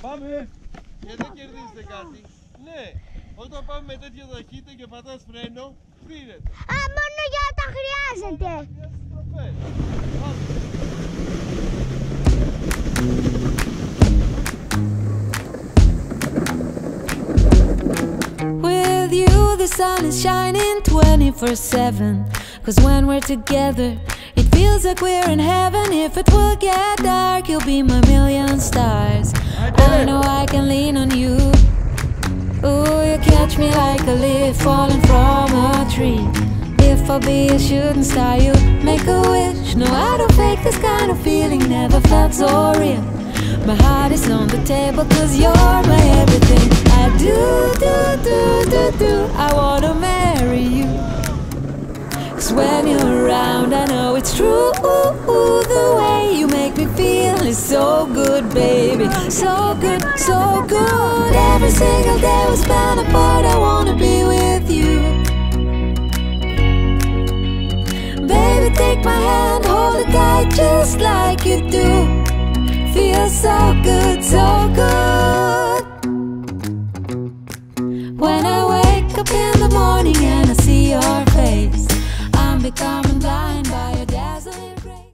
Πάμε! Και δεν κερδίζετε κάτι. Ναι, όταν πάμε με τέτοια ταχύτητα και πατάς φρένο, φύρεται. Α, μόνο για όταν χρειάζεται. With you the sun is shining 24/7. 'Cause when we're together it feels like we're in heaven. If it will get dark, you'll be my million stars. I know I can lean on you. Ooh, you catch me like a leaf falling from a tree. If I'll be a shooting star, you make a wish. No, I don't fake this kind of feeling, never felt so real. My heart is on the table 'cause you're my everything. I do, I wanna marry you. 'Cause when you're around, I know it's true. The way you make me feel is so good, baby. So good, so good. Every single day we spend apart, I wanna be with you. Baby, take my hand, hold it tight just like you do. Feels so good, so good. When I wake up in the morning and I see your face, I'm becoming